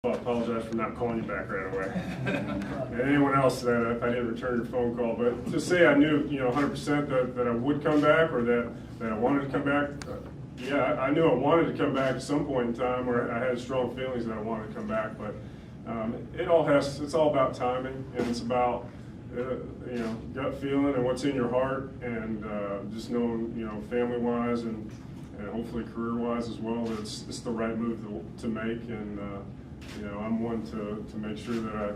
I apologize for not calling you back right away. And anyone else that if I didn't return your phone call, but to say I knew 100% that I would come back or that I wanted to come back, yeah, I knew I wanted to come back at some point in time, or I had strong feelings that I wanted to come back. But it's all about timing, and it's about gut feeling and what's in your heart, and just knowing family-wise and hopefully career-wise as well, that it's the right move to make. And I'm one to make sure that I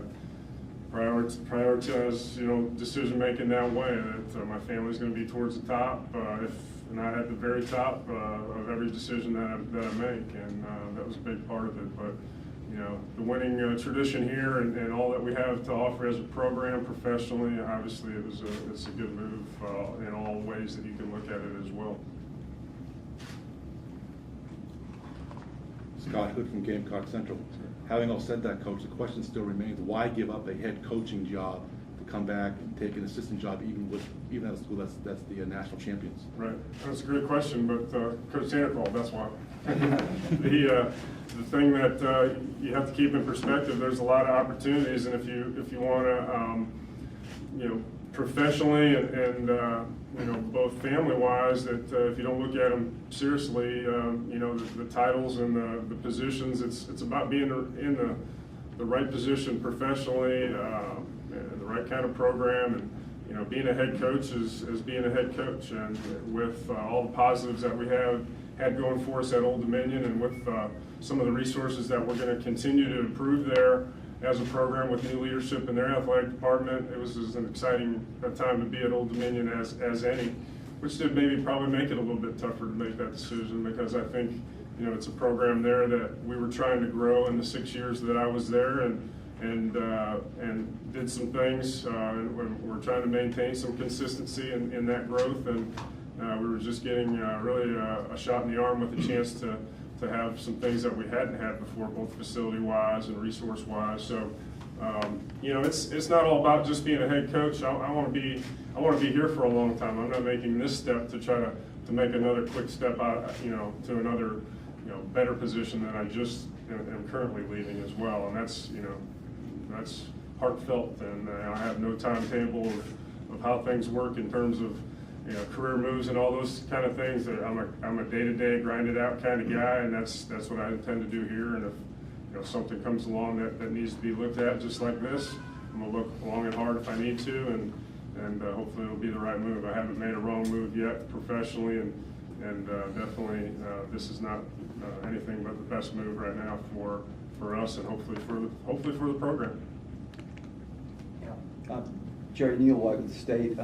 prioritize decision making that way, that my family's going to be towards the top, if not at the very top of every decision that I make, and that was a big part of it. But the winning tradition here and all that we have to offer as a program professionally, obviously it's a good move in all ways that you can look at it as well. Scott Hood from Gamecock Central. Having all said that, Coach, the question still remains: why give up a head coaching job to come back and take an assistant job, even at a school that's the national champions? Right, that's a great question, but Coach Sandoval, that's why. The thing that you have to keep in perspective, there's a lot of opportunities, and if you want to professionally and both family-wise, that if you don't look at them seriously, the titles and the positions, it's about being in the right position professionally, and the right kind of program, and being a head coach is being a head coach, and with all the positives that we had going for us at Old Dominion, and with some of the resources that we're going to continue to improve there as a program with new leadership in their athletic department, it was an exciting time to be at Old Dominion as any, which did maybe probably make it a little bit tougher to make that decision, because I think it's a program there that we were trying to grow in the 6 years that I was there, and did some things, and we're trying to maintain some consistency in that growth, and we were just getting really a shot in the arm with a chance to have some things that we hadn't had before, both facility-wise and resource-wise. So, it's not all about just being a head coach. I want to be here for a long time. I'm not making this step to try to make another quick step out, to another, better position than I just am currently leading as well. And that's heartfelt, and I have no timetable of how things work in terms of career moves and all those kind of things. I'm a day-to-day, grind-it-out kind of guy, and that's what I intend to do here. And if something comes along that needs to be looked at just like this, I'm gonna look long and hard if I need to, and hopefully it'll be the right move. I haven't made a wrong move yet professionally, and definitely this is not anything but the best move right now for us, and hopefully for the program. Jerry Neal, Washington State.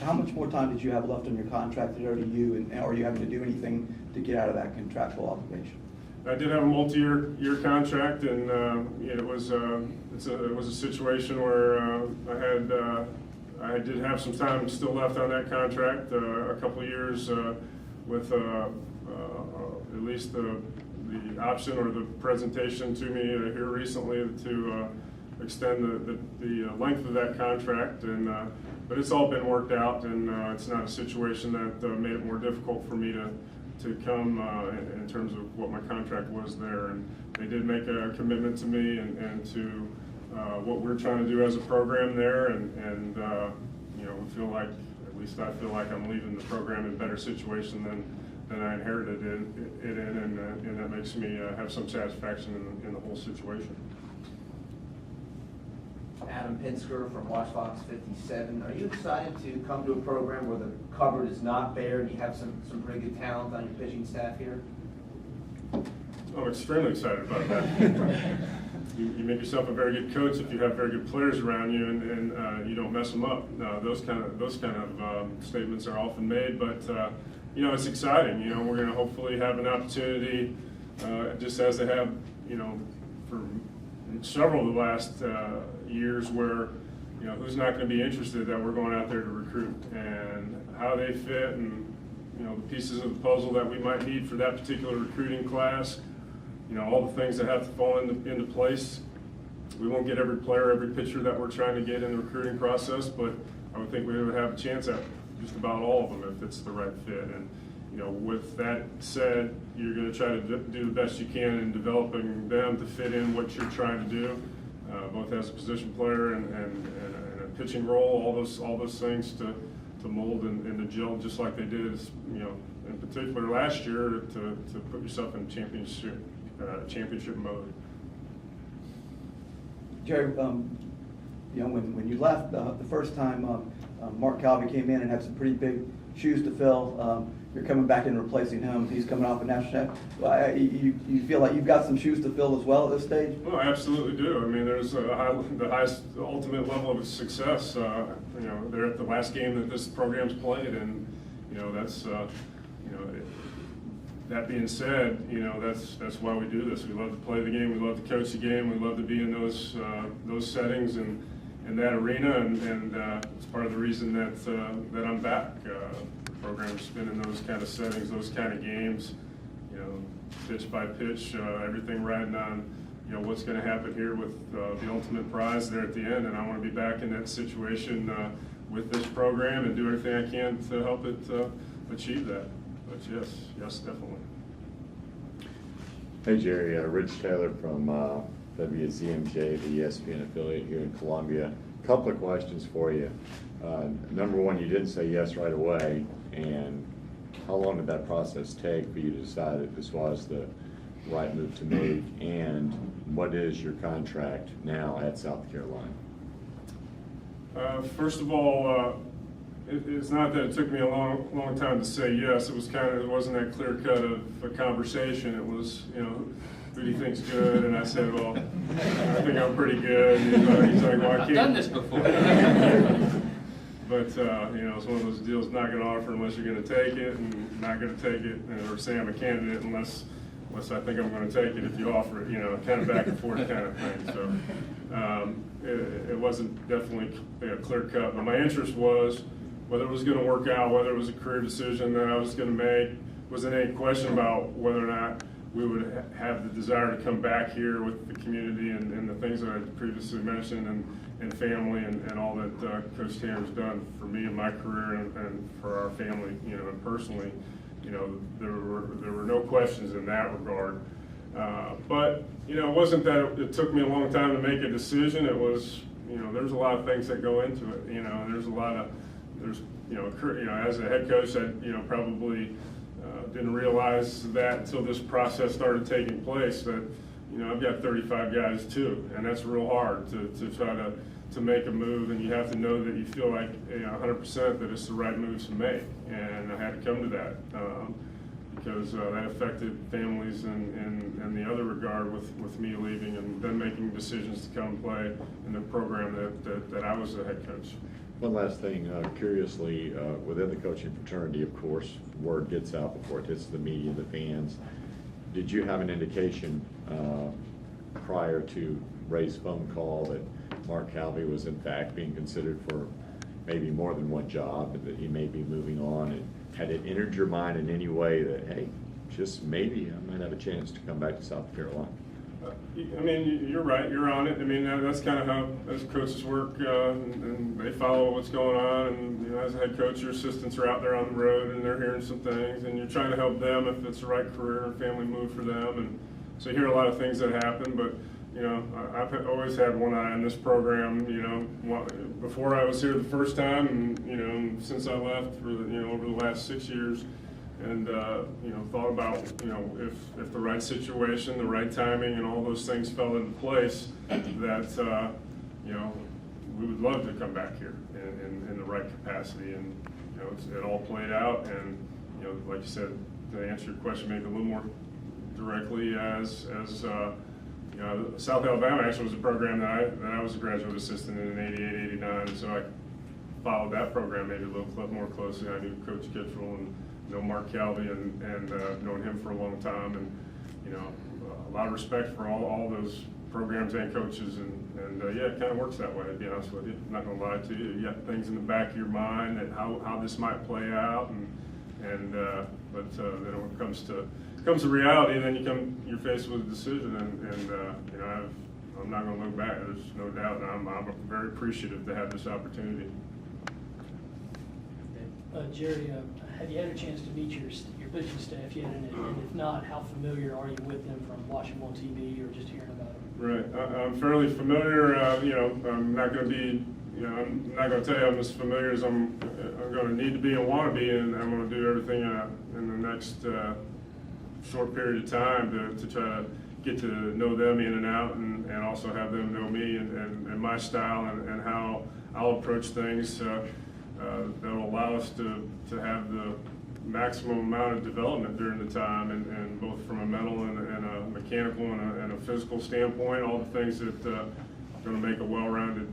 How much more time did you have left on your contract at ODU, and are you having to do anything to get out of that contractual obligation? I did have a multi-year contract, and it was a situation where I did have some time still left on that contract, a couple of years with at least the option or the presentation to me here recently to extend the length of that contract, and but it's all been worked out, and it's not a situation that made it more difficult for me to come in terms of what my contract was there. And they did make a commitment to me and to what we're trying to do as a program there, and we feel like, at least I feel like, I'm leaving the program in a better situation than I inherited it in, and that makes me have some satisfaction in the whole situation. Adam Pinsker from Watchbox 57. Are you excited to come to a program where the cupboard is not bare and you have some pretty good talent on your pitching staff here? I'm extremely excited about that. You make yourself a very good coach if you have very good players around you, and you don't mess them up. Those kind of statements are often made, but it's exciting. We're going to hopefully have an opportunity, just as they have, for several of the last years, where who's not going to be interested that we're going out there to recruit, and how they fit, and the pieces of the puzzle that we might need for that particular recruiting class. All the things that have to fall into place. We won't get every player, every pitcher that we're trying to get in the recruiting process, but I would think we would have a chance at just about all of them if it's the right fit. And with that said, you're going to try to do the best you can in developing them to fit in what you're trying to do, both as a position player and a pitching role, all those things to mold and to gel just like they did, in particular last year to put yourself in championship mode. Jerry, when you left the first time, Mark Calvey came in and had some pretty big shoes to fill. You're coming back in replacing him. He's coming off a national champ. You feel like you've got some shoes to fill as well at this stage? Well, I absolutely do. I mean, there's the highest ultimate level of success. They're at the last game that this program's played, and that's that being said, that's why we do this. We love to play the game. We love to coach the game. We love to be in those settings and in that arena, and it's part of the reason that I'm back. The program's been in those kind of settings, those kind of games, pitch by pitch, everything riding on what's going to happen here with the ultimate prize there at the end. And I want to be back in that situation with this program and do everything I can to help it achieve that. But yes, definitely. Hey Jerry, Rich Taylor from WZMJ, the ESPN affiliate here in Columbia. A couple of questions for you. Number one, you didn't say yes right away, and how long did that process take for you to decide that this was the right move to make, and what is your contract now at South Carolina? First of all, it's not that it took me a long time to say yes. It wasn't that clear cut of a conversation. It was, who do you think's good? And I said, well, I think I'm pretty good. And he's like, well, I can't. I've done this before. But it's one of those deals, not going to offer unless you're going to take it, and not going to take it, or say I'm a candidate unless I think I'm going to take it if you offer it, kind of back and forth kind of thing. So it wasn't definitely clear cut. But my interest was whether it was going to work out, whether it was a career decision that I was going to make. Wasn't any question about whether or not we would have the desire to come back here with the community and the things that I previously mentioned, and family and all that Coach Tanner's done for me in my career and for our family, and personally. There were no questions in that regard. But it wasn't that it took me a long time to make a decision. It was, there's a lot of things that go into it. As a head coach, I probably didn't realize that until this process started taking place. That I've got 35 guys too, and that's real hard to try to make a move, and you have to know that you feel like 100% that it's the right move to make, and I had to come to that because that affected families and the other regard with me leaving and then making decisions to come play in the program that I was the head coach. One last thing, curiously, within the coaching fraternity, of course, word gets out before it hits the media, the fans. Did you have an indication prior to Ray's phone call that Mark Calvey was in fact being considered for maybe more than one job, and that he may be moving on? And had it entered your mind in any way that, hey, just maybe I might have a chance to come back to South Carolina? I mean, you're right. You're on it. I mean, that's kind of how as coaches work, and they follow what's going on. And as a head coach, your assistants are out there on the road, and they're hearing some things, and you're trying to help them if it's the right career and family move for them. And so you hear a lot of things that happen. But I've always had one eye on this program. Before I was here the first time, and since I left for over the last 6 years. And thought about if the right situation, the right timing, and all those things fell into place, that we would love to come back here in the right capacity. And it all played out. And like you said, to answer your question maybe a little more directly, as South Alabama actually was a program that I was a graduate assistant in 88, 89. So I followed that program maybe a little more closely. I knew Coach Kittrell and know Mark Calvey and known him for a long time, and a lot of respect for all those programs and coaches, and yeah, it kind of works that way, to be honest with you. I'm not going to lie to you. You got things in the back of your mind that how this might play out, but then when it comes to reality, then you're faced with a decision, and I'm not going to look back. There's no doubt, and I'm very appreciative to have this opportunity. Jerry, have you had a chance to meet your position staff yet? And if not, how familiar are you with them from watching them on TV or just hearing about them? Right, I'm fairly familiar, I'm not gonna be, I'm not gonna tell you I'm as familiar as I'm gonna need to be and wanna be, and I'm gonna do everything in the next short period of time to try to get to know them in and out, and also have them know me and my style and how I'll approach things that'll allow us to have the maximum amount of development during the time, and both from a mental and a mechanical and a physical standpoint, all the things that are going to make a well-rounded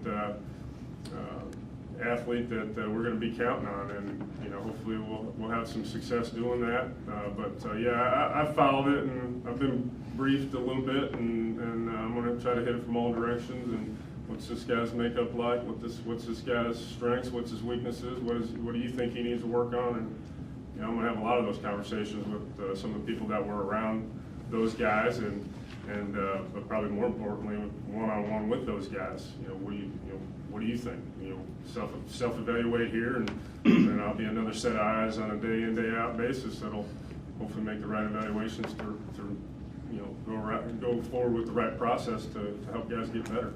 athlete that we're going to be counting on, and hopefully we'll have some success doing that. Yeah, I followed it, and I've been briefed a little bit, and I'm going to try to hit it from all directions. And what's this guy's makeup like? What's this guy's strengths? What's his weaknesses? What do you think he needs to work on? And I'm going to have a lot of those conversations with some of the people that were around those guys, but probably more importantly, one-on-one with those guys. What do you think? Self-evaluate here, and then I'll be another set of eyes on a day-in, day-out basis that'll hopefully make the right evaluations to go forward with the right process to help guys get better.